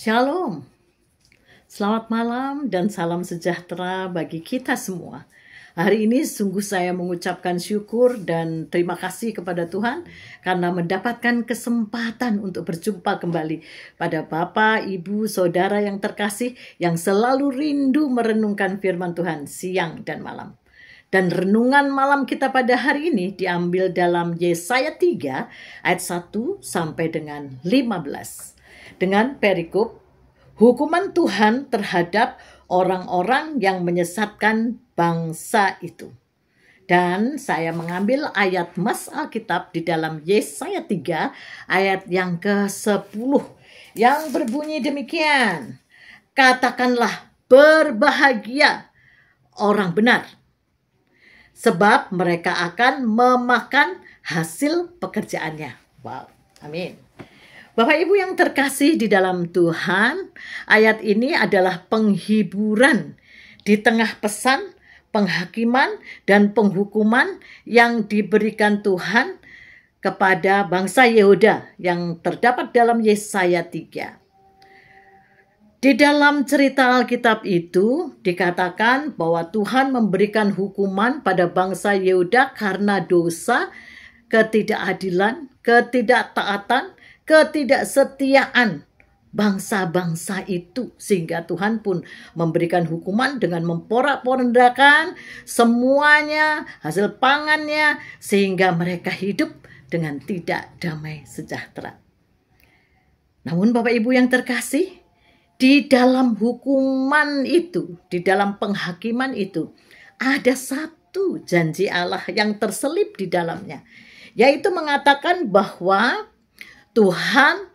Shalom, selamat malam dan salam sejahtera bagi kita semua. Hari ini sungguh saya mengucapkan syukur dan terima kasih kepada Tuhan karena mendapatkan kesempatan untuk berjumpa kembali pada Bapak, Ibu, Saudara yang terkasih yang selalu rindu merenungkan firman Tuhan siang dan malam. Dan renungan malam kita pada hari ini diambil dalam Yesaya 3 ayat 1 sampai dengan 15. Dengan perikop hukuman Tuhan terhadap orang-orang yang menyesatkan bangsa itu. Dan saya mengambil ayat mas Alkitab di dalam Yesaya 3 ayat yang ke-10 yang berbunyi demikian. Katakanlah berbahagia orang benar, sebab mereka akan memakan hasil pekerjaannya. Wow, amin. Bapak Ibu yang terkasih di dalam Tuhan, ayat ini adalah penghiburan di tengah pesan, penghakiman, dan penghukuman yang diberikan Tuhan kepada bangsa Yehuda yang terdapat dalam Yesaya 3. Di dalam cerita Alkitab itu dikatakan bahwa Tuhan memberikan hukuman pada bangsa Yehuda karena dosa, ketidakadilan, ketidaktaatan, ketidaksetiaan bangsa-bangsa itu, sehingga Tuhan pun memberikan hukuman dengan memporak-porandakan semuanya, hasil pangannya, sehingga mereka hidup dengan tidak damai sejahtera. Namun Bapak Ibu yang terkasih, di dalam hukuman itu, di dalam penghakiman itu, ada satu janji Allah yang terselip di dalamnya, yaitu mengatakan bahwa Tuhan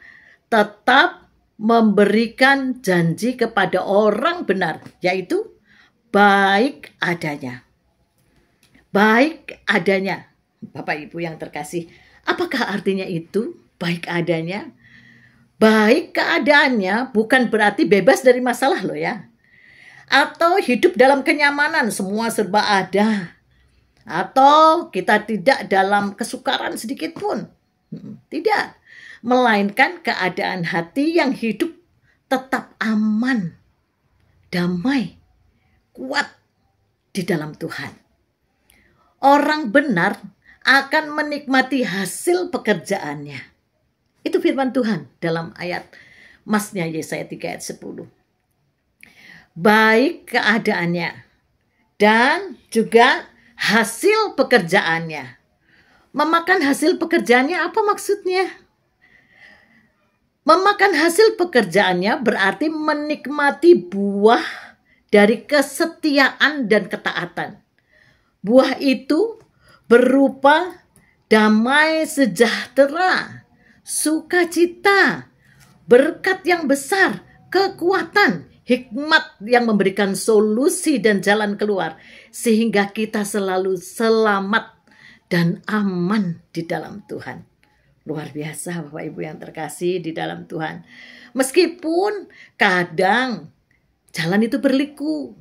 tetap memberikan janji kepada orang benar, yaitu baik adanya. Baik adanya. Bapak Ibu yang terkasih, apakah artinya itu baik adanya? Baik keadaannya bukan berarti bebas dari masalah loh ya. Atau hidup dalam kenyamanan, semua serba ada. Atau kita tidak dalam kesukaran sedikit pun. Tidak. Melainkan keadaan hati yang hidup tetap aman, damai, kuat di dalam Tuhan. Orang benar akan menikmati hasil pekerjaannya. Itu firman Tuhan dalam ayat masnya Yesaya 3 ayat 10. Baik keadaannya dan juga hasil pekerjaannya. Memakan hasil pekerjaannya apa maksudnya? Memakan hasil pekerjaannya berarti menikmati buah dari kesetiaan dan ketaatan. Buah itu berupa damai sejahtera, sukacita, berkat yang besar, kekuatan, hikmat yang memberikan solusi dan jalan keluar, sehingga kita selalu selamat dan aman di dalam Tuhan. Luar biasa Bapak Ibu yang terkasih di dalam Tuhan. Meskipun kadang jalan itu berliku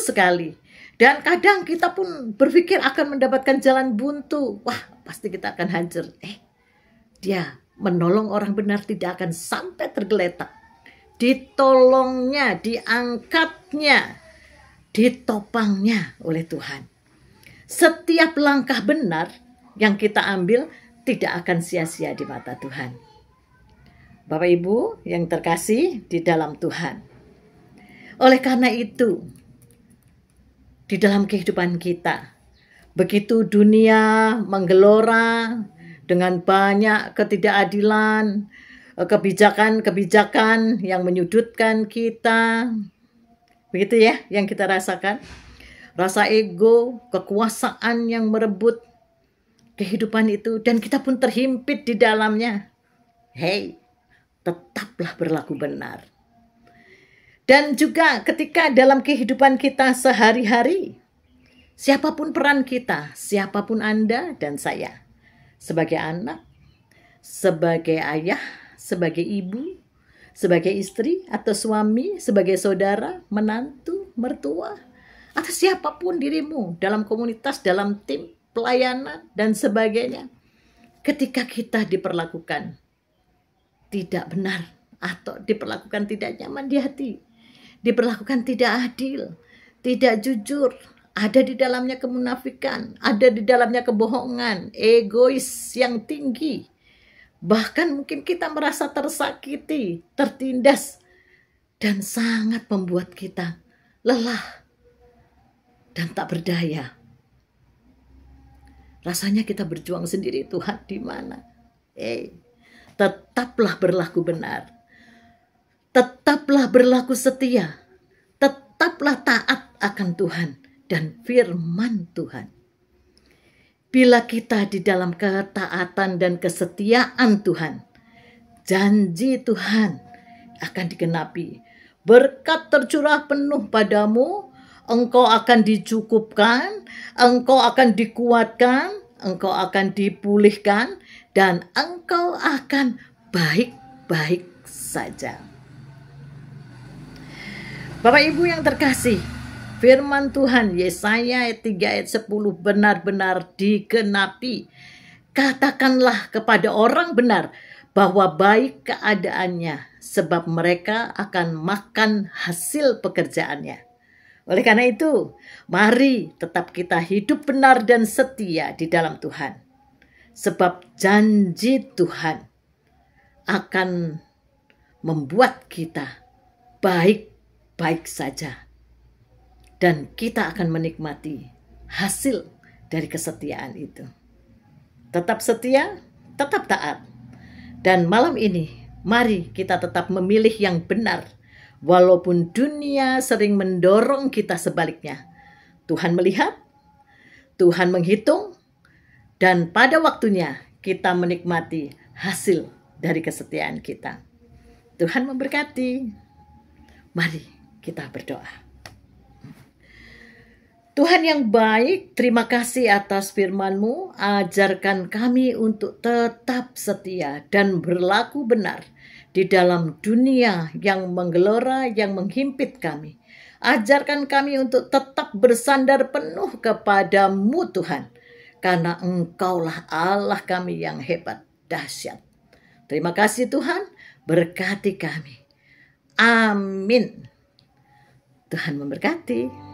sekali. Dan kadang kita pun berpikir akan mendapatkan jalan buntu. Wah, pasti kita akan hancur. Dia menolong orang benar tidak akan sampai tergeletak. Ditolongnya, diangkatnya, ditopangnya oleh Tuhan. Setiap langkah benar yang kita ambil tidak akan sia-sia di mata Tuhan. Bapak Ibu yang terkasih di dalam Tuhan. Oleh karena itu, di dalam kehidupan kita, begitu dunia menggelora dengan banyak ketidakadilan, kebijakan-kebijakan yang menyudutkan kita, begitu ya yang kita rasakan. Rasa ego, kekuasaan yang merebut kehidupan itu, dan kita pun terhimpit di dalamnya. Tetaplah berlaku benar. Dan juga ketika dalam kehidupan kita sehari-hari, siapapun peran kita, siapapun Anda dan saya, sebagai anak, sebagai ayah, sebagai ibu, sebagai istri atau suami, sebagai saudara, menantu, mertua, atau siapapun dirimu dalam komunitas, dalam tim, pelayanan, dan sebagainya. Ketika kita diperlakukan tidak benar atau diperlakukan tidak nyaman di hati, diperlakukan tidak adil, tidak jujur, ada di dalamnya kemunafikan, ada di dalamnya kebohongan, egois yang tinggi. Bahkan mungkin kita merasa tersakiti, tertindas, dan sangat membuat kita lelah dan tak berdaya. Rasanya kita berjuang sendiri, Tuhan di mana? Tetaplah berlaku benar. Tetaplah berlaku setia. Tetaplah taat akan Tuhan dan firman Tuhan. Bila kita di dalam ketaatan dan kesetiaan Tuhan, janji Tuhan akan digenapi. Berkat tercurah penuh padamu, engkau akan dicukupkan, engkau akan dikuatkan, engkau akan dipulihkan, dan engkau akan baik-baik saja. Bapak Ibu yang terkasih, firman Tuhan Yesaya 3 ayat 10 benar-benar digenapi. Katakanlah kepada orang benar bahwa baik keadaannya, sebab mereka akan makan hasil pekerjaannya. Oleh karena itu, mari tetap kita hidup benar dan setia di dalam Tuhan. Sebab janji Tuhan akan membuat kita baik-baik saja. Dan kita akan menikmati hasil dari kesetiaan itu. Tetap setia, tetap taat. Dan malam ini, mari kita tetap memilih yang benar. Walaupun dunia sering mendorong kita sebaliknya. Tuhan melihat, Tuhan menghitung, dan pada waktunya kita menikmati hasil dari kesetiaan kita. Tuhan memberkati. Mari kita berdoa. Tuhan yang baik, terima kasih atas firman-Mu. Ajarkan kami untuk tetap setia dan berlaku benar di dalam dunia yang menggelora, yang menghimpit kami. Ajarkan kami untuk tetap bersandar penuh kepada-Mu Tuhan. Karena Engkaulah Allah kami yang hebat, dahsyat. Terima kasih Tuhan, berkati kami. Amin. Tuhan memberkati.